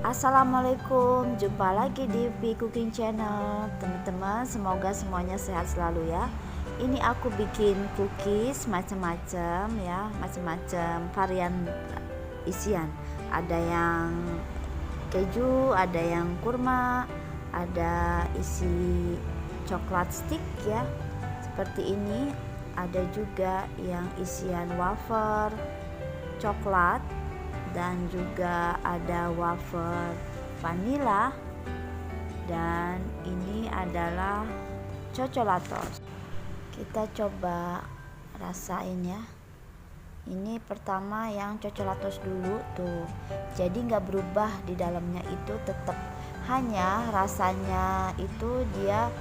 Assalamualaikum, jumpa lagi di V Cooking Channel. Teman-teman, semoga semuanya sehat selalu ya. Ini aku bikin cookies macam-macam ya, macam-macam varian isian. Ada yang keju, ada yang kurma, ada isi coklat stick ya. Seperti ini. Ada juga yang isian wafer coklat, dan juga ada wafer vanilla, dan ini adalah coccolatos. Kita coba rasain ya. Ini pertama yang coccolatos dulu tuh, jadi nggak berubah di dalamnya, itu tetap, hanya rasanya itu dia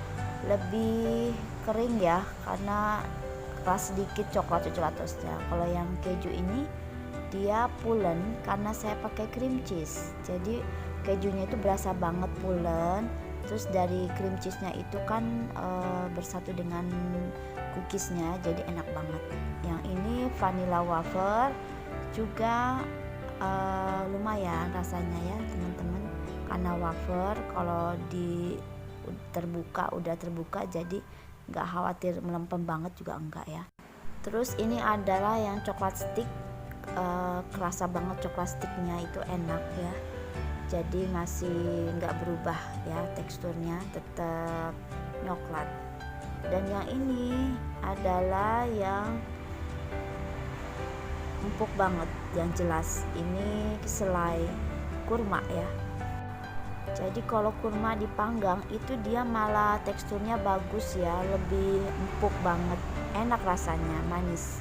lebih kering ya, karena keras sedikit coklatosnya. Kalau yang keju ini dia pulen karena saya pakai cream cheese, jadi kejunya itu berasa banget pulen, terus dari cream cheese-nya itu kan bersatu dengan cookiesnya, jadi enak banget. Yang ini vanilla wafer juga lumayan rasanya ya teman-teman, karena wafer kalau udah terbuka jadi nggak khawatir melempem banget juga enggak ya. Terus ini adalah yang coklat stick, kerasa banget coklat sticknya, itu enak ya, jadi masih nggak berubah ya, teksturnya tetap coklat. Dan yang ini adalah yang empuk banget, yang jelas ini selai kurma ya. Jadi kalau kurma dipanggang itu dia malah teksturnya bagus ya, lebih empuk banget, enak rasanya, manis.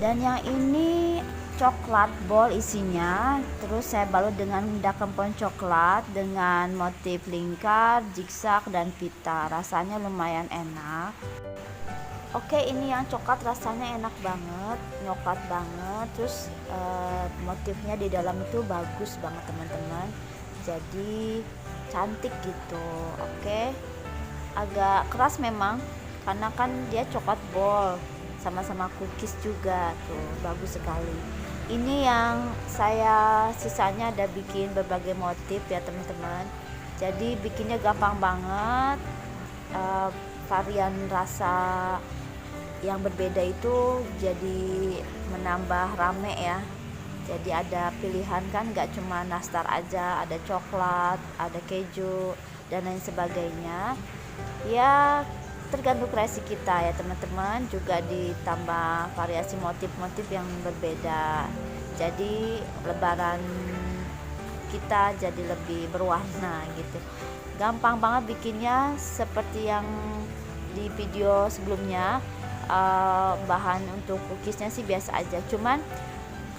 Dan yang ini coklat ball isinya, terus saya balut dengan dakempon coklat dengan motif lingkar, zigzag, dan pita. Rasanya lumayan enak. Oke, ini yang coklat rasanya enak banget, nyoklat banget, terus motifnya di dalam itu bagus banget teman-teman, jadi cantik gitu. Oke, agak keras memang karena kan dia coklat ball, sama-sama cookies juga tuh, bagus sekali. Ini yang saya sisanya ada bikin berbagai motif ya teman-teman, jadi bikinnya gampang banget. Varian rasa yang berbeda itu jadi menambah rame ya, jadi ada pilihan kan, nggak cuma nastar aja, ada coklat, ada keju, dan lain sebagainya ya, tergantung kreasi kita ya teman-teman. Juga ditambah variasi motif-motif yang berbeda, jadi lebaran kita jadi lebih berwarna gitu. Gampang banget bikinnya, seperti yang di video sebelumnya. Bahan untuk cookiesnya sih biasa aja, cuman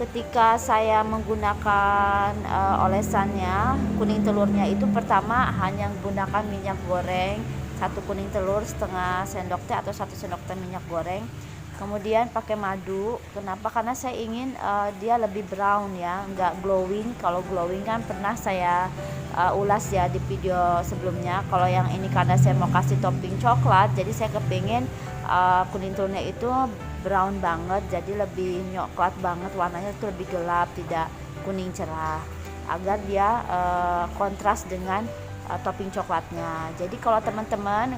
ketika saya menggunakan olesannya, kuning telurnya itu pertama hanya menggunakan minyak goreng 1 kuning telur setengah sendok teh atau 1 sendok teh minyak goreng, kemudian pakai madu. Kenapa? Karena saya ingin dia lebih brown ya, nggak glowing. Kalau glowing kan pernah saya ulas ya di video sebelumnya. Kalau yang ini karena saya mau kasih topping coklat, jadi saya kepingin kuning telurnya itu brown banget, jadi lebih coklat banget, warnanya itu lebih gelap, tidak kuning cerah, agar dia kontras dengan topping coklatnya. Jadi kalau teman-teman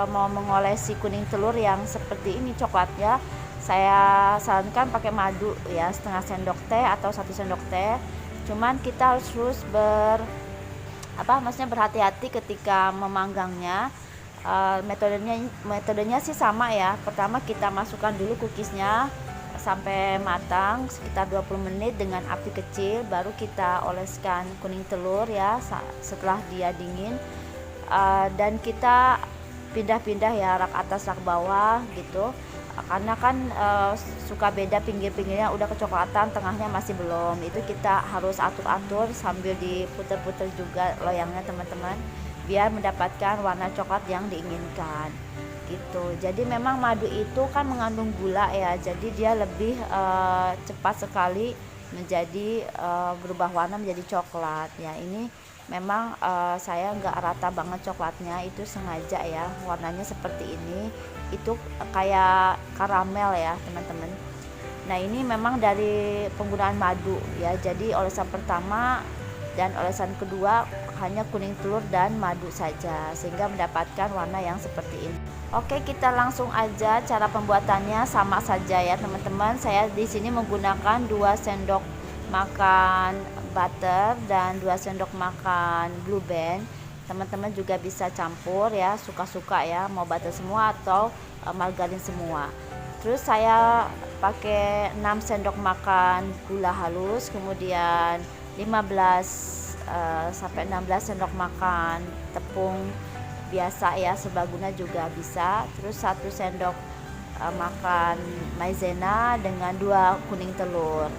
mau mengolesi kuning telur yang seperti ini coklatnya, saya sarankan pakai madu ya, setengah sendok teh atau 1 sendok teh. Cuman kita harus berhati-hati ketika memanggangnya. Metodenya sih sama ya. Pertama kita masukkan dulu cookiesnya sampai matang sekitar 20 menit dengan api kecil, baru kita oleskan kuning telur ya setelah dia dingin. Dan kita pindah-pindah ya, rak atas rak bawah gitu, karena kan suka beda, pinggir-pinggirnya udah kecoklatan, tengahnya masih belum. Itu kita harus atur-atur sambil diputer-puter juga loyangnya teman-teman, biar mendapatkan warna coklat yang diinginkan gitu. Jadi memang madu itu kan mengandung gula ya, jadi dia lebih cepat sekali menjadi berubah warna menjadi coklat ya. Ini memang saya nggak rata banget coklatnya, itu sengaja ya, warnanya seperti ini, itu kayak karamel ya teman-teman. Nah ini memang dari penggunaan madu ya, jadi olesan pertama dan olesan kedua hanya kuning telur dan madu saja, sehingga mendapatkan warna yang seperti ini. Oke, kita langsung aja. Cara pembuatannya sama saja ya teman-teman. Saya di sini menggunakan 2 sendok makan butter dan 2 sendok makan blue band. Teman-teman juga bisa campur ya, suka-suka ya, mau butter semua atau margarin semua. Terus saya pakai 6 sendok makan gula halus, kemudian 15 sampai 16 sendok makan tepung biasa ya, serbaguna juga bisa. Terus 1 sendok makan maizena dengan 2 kuning telur.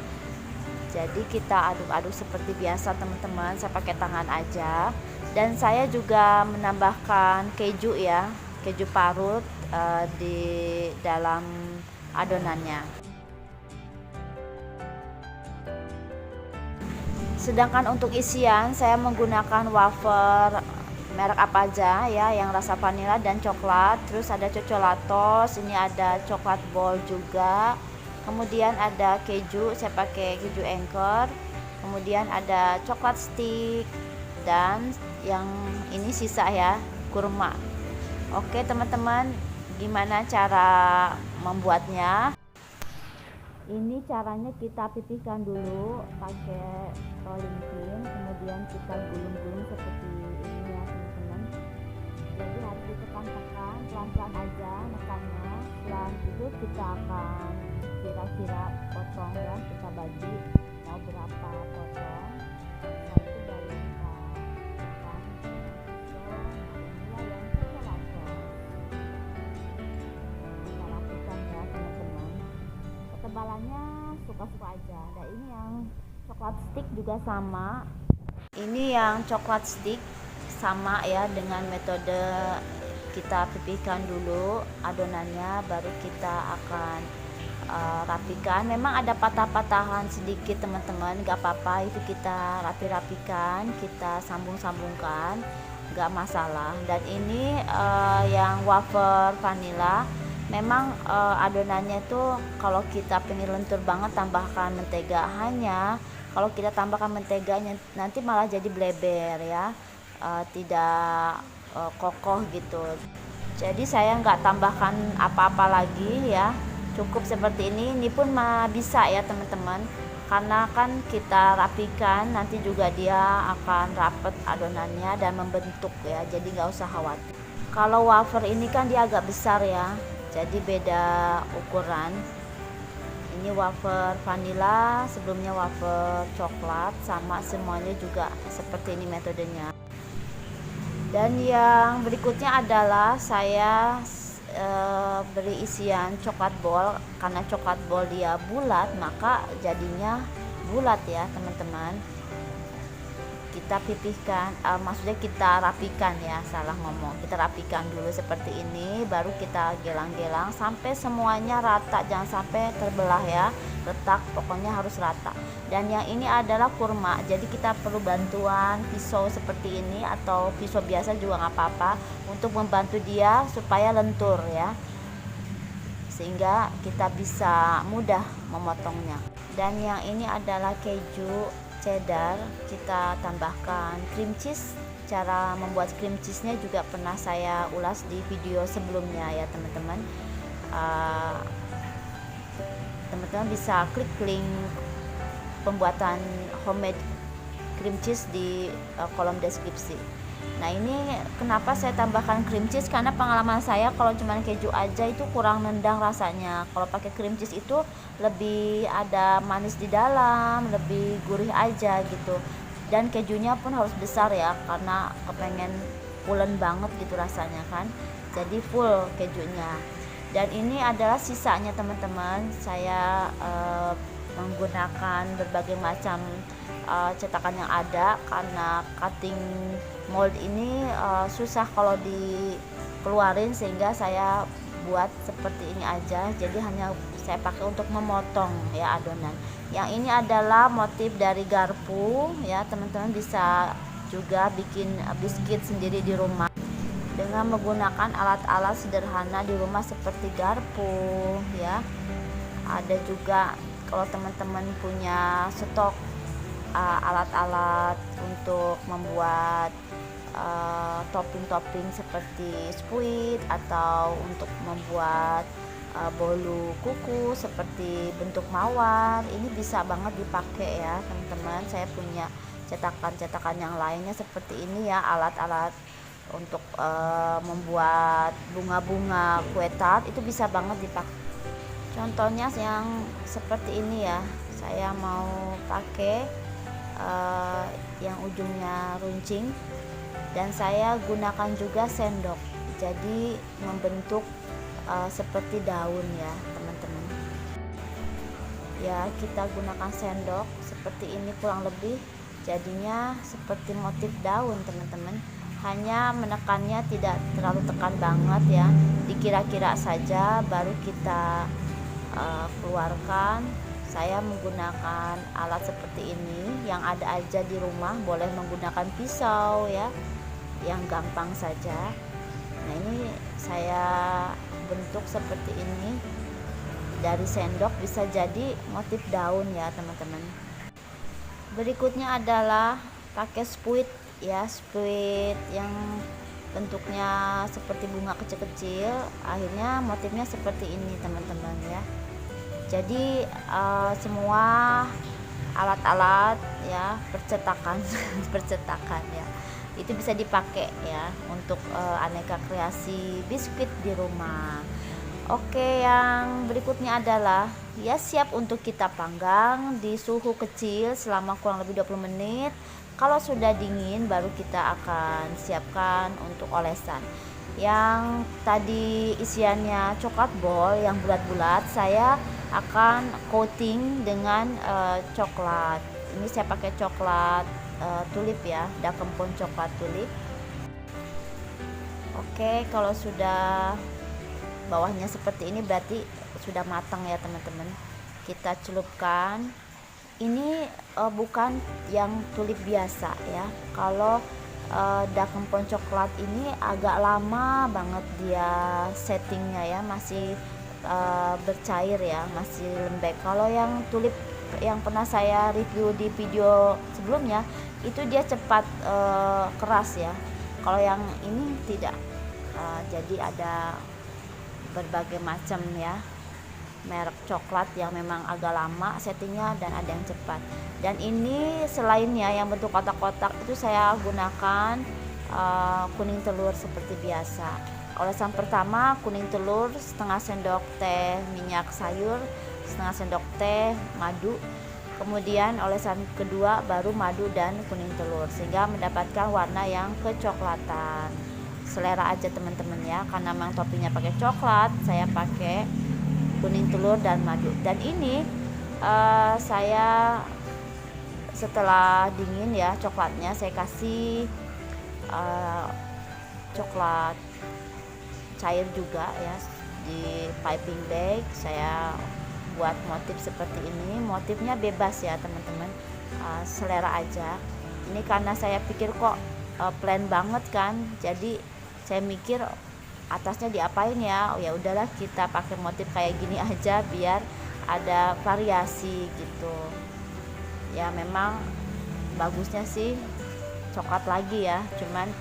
Jadi kita aduk-aduk seperti biasa teman-teman, saya pakai tangan aja. Dan saya juga menambahkan keju ya, keju parut di dalam adonannya. Sedangkan untuk isian saya menggunakan wafer merek apa aja ya, yang rasa vanila dan coklat. Terus ada coccolatos, ini ada coklat ball juga. Kemudian ada keju, saya pakai keju Anchor. Kemudian ada coklat stick, dan yang ini sisa ya, kurma. Oke teman-teman, gimana cara membuatnya? Ini caranya, kita pipihkan dulu pakai rolling pin, kemudian kita gulung-gulung seperti ini ya teman-teman. Jadi harus ditekan-tekan pelan-pelan aja nekannya. Setelah itu kita akan kira-kira potong ya, kita bagi mau berapa potong. Setelah itu baru kita tekan pisau. Inilah yang kita lakukan. Kita lakukan ya teman-teman. Ketebalannya suka-suka aja. Dan ini yang coklat stick juga sama. Ini yang coklat stick sama ya, dengan metode kita pipihkan dulu adonannya, baru kita akan rapikan. Memang ada patah-patahan sedikit teman-teman, gak apa-apa, itu kita rapi-rapikan, kita sambung-sambungkan, gak masalah. Dan ini yang wafer vanilla, memang adonannya itu kalau kita pengen lentur banget tambahkan mentega. Hanya kalau kita tambahkan menteganya nanti malah jadi bleber ya, tidak kokoh gitu. Jadi saya nggak tambahkan apa-apa lagi ya, cukup seperti ini pun bisa ya teman-teman, karena kan kita rapikan nanti juga dia akan rapet adonannya dan membentuk ya, jadi nggak usah khawatir. Kalau wafer ini kan dia agak besar ya, jadi beda ukuran. Ini wafer vanilla, sebelumnya wafer coklat, sama semuanya juga seperti ini metodenya. Dan yang berikutnya adalah saya beri isian coklat ball. Karena coklat ball dia bulat, maka jadinya bulat ya teman-teman. Kita pipihkan, maksudnya kita rapikan ya, salah ngomong. Kita rapikan dulu seperti ini, baru kita gelang-gelang sampai semuanya rata, jangan sampai terbelah ya, retak, pokoknya harus rata. Dan yang ini adalah kurma, jadi kita perlu bantuan pisau seperti ini, atau pisau biasa juga nggak apa-apa, untuk membantu dia supaya lentur ya, sehingga kita bisa mudah memotongnya. Dan yang ini adalah keju cheddar, kita tambahkan cream cheese. Cara membuat cream cheese-nya juga pernah saya ulas di video sebelumnya ya teman-teman. Teman-teman bisa klik link pembuatan homemade cream cheese di kolom deskripsi. Nah ini kenapa saya tambahkan cream cheese, karena pengalaman saya kalau cuma keju aja itu kurang nendang rasanya. Kalau pakai cream cheese itu lebih ada manis di dalam, lebih gurih aja gitu. Dan kejunya pun harus besar ya, karena kepengen pulen banget gitu rasanya kan, jadi full kejunya. Dan ini adalah sisanya teman-teman, saya menggunakan berbagai macam cetakan yang ada, karena cutting mold ini susah kalau dikeluarin, sehingga saya buat seperti ini aja. Jadi hanya saya pakai untuk memotong ya adonan. Yang ini adalah motif dari garpu ya, teman-teman bisa juga bikin biskuit sendiri di rumah dengan menggunakan alat-alat sederhana di rumah seperti garpu ya. Ada juga kalau teman-teman punya stok alat-alat untuk membuat topping-topping seperti squid, atau untuk membuat bolu kuku seperti bentuk mawar. Ini bisa banget dipakai ya teman-teman. Saya punya cetakan-cetakan yang lainnya seperti ini ya, alat-alat untuk membuat bunga-bunga kue tart, itu bisa banget dipakai. Contohnya yang seperti ini ya, saya mau pakai yang ujungnya runcing, dan saya gunakan juga sendok, jadi membentuk seperti daun ya teman-teman. Ya, kita gunakan sendok seperti ini kurang lebih, jadinya seperti motif daun teman-teman. Hanya menekannya tidak terlalu tekan banget ya, dikira-kira saja, baru kita keluarkan. Saya menggunakan alat seperti ini yang ada aja di rumah, boleh menggunakan pisau ya, yang gampang saja. Nah, ini saya bentuk seperti ini, dari sendok bisa jadi motif daun ya teman-teman. Berikutnya adalah pakai squid ya, squid yang bentuknya seperti bunga kecil-kecil, akhirnya motifnya seperti ini teman-teman ya. Jadi semua alat-alat ya percetakan percetakan ya, itu bisa dipakai ya untuk aneka kreasi biskuit di rumah. Oke, yang berikutnya adalah ya siap untuk kita panggang di suhu kecil selama kurang lebih 20 menit. Kalau sudah dingin baru kita akan siapkan untuk olesan. Yang tadi isiannya coklat ball yang bulat-bulat, saya akan coating dengan coklat. Ini saya pakai coklat tulip ya, Dakempon coklat tulip. Oke, kalau sudah bawahnya seperti ini berarti sudah matang ya teman-teman. Kita celupkan. Ini bukan yang tulip biasa ya. Kalau Dakempon coklat ini agak lama banget dia settingnya ya, masih bercair ya, masih lembek. Kalau yang tulip yang pernah saya review di video sebelumnya, itu dia cepat keras ya. Kalau yang ini tidak. Jadi ada berbagai macam ya merek coklat yang memang agak lama settingnya, dan ada yang cepat. Dan ini selainnya yang bentuk kotak-kotak itu saya gunakan kuning telur seperti biasa. Olesan pertama kuning telur, setengah sendok teh minyak sayur, setengah sendok teh madu. Kemudian olesan kedua baru madu dan kuning telur, sehingga mendapatkan warna yang kecoklatan. Selera aja teman-teman ya, karena memang toppingnya pakai coklat, saya pakai kuning telur dan madu. Dan ini saya setelah dingin ya coklatnya, saya kasih coklat cair juga ya di piping bag. Saya buat motif seperti ini, motifnya bebas ya teman-teman, selera aja. Ini karena saya pikir kok plain banget kan, jadi saya mikir atasnya diapain ya. Oh ya udahlah, kita pakai motif kayak gini aja biar ada variasi gitu ya. Memang bagusnya sih coklat lagi ya, cuman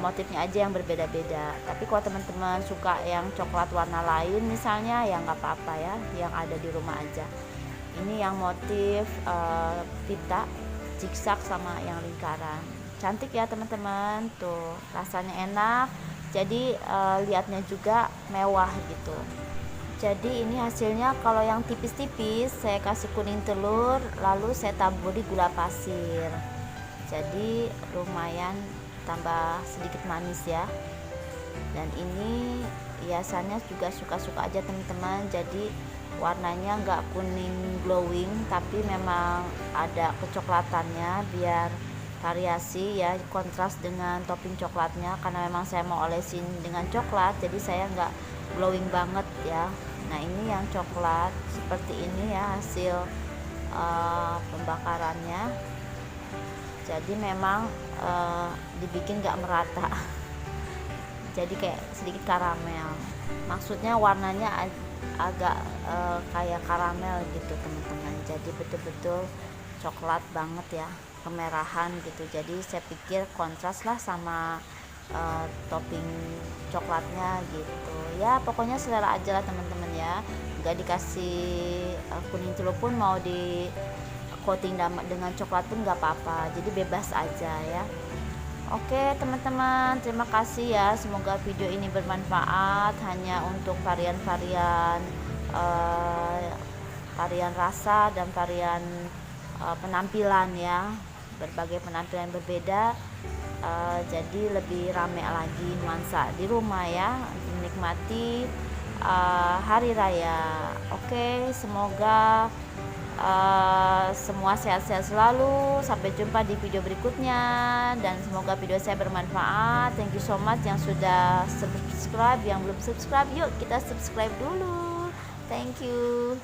motifnya aja yang berbeda-beda. Tapi kalau teman-teman suka yang coklat warna lain misalnya, ya nggak apa-apa ya, yang ada di rumah aja. Ini yang motif pita, zigzag sama yang lingkaran, cantik ya teman-teman. Tuh rasanya enak, jadi lihatnya juga mewah gitu. Jadi ini hasilnya. Kalau yang tipis-tipis saya kasih kuning telur, lalu saya taburi gula pasir, jadi lumayan tambah sedikit manis ya. Dan ini hiasannya juga suka-suka aja teman-teman, jadi warnanya nggak kuning glowing, tapi memang ada kecoklatannya biar variasi ya, kontras dengan topping coklatnya. Karena memang saya mau olesin dengan coklat, jadi saya nggak glowing banget ya. Nah, ini yang coklat seperti ini ya hasil pembakarannya. Jadi memang dibikin nggak merata, jadi kayak sedikit karamel. Maksudnya warnanya agak kayak karamel gitu teman-teman, jadi betul-betul coklat banget ya. kemerahan gitu. Jadi saya pikir kontras lah sama topping coklatnya gitu ya. Pokoknya selera aja lah teman-teman ya, nggak dikasih kuning telur pun, mau di coating dengan coklat pun nggak apa-apa, jadi bebas aja ya. Oke teman-teman, terima kasih ya, semoga video ini bermanfaat hanya untuk varian-varian varian rasa dan varian penampilan ya, berbagai penampilan berbeda. Jadi lebih rame lagi nuansa di rumah ya, menikmati hari raya. Oke, semoga semua sehat-sehat selalu. Sampai jumpa di video berikutnya, dan semoga video saya bermanfaat. Thank you so much yang sudah subscribe, yang belum subscribe yuk kita subscribe dulu. Thank you.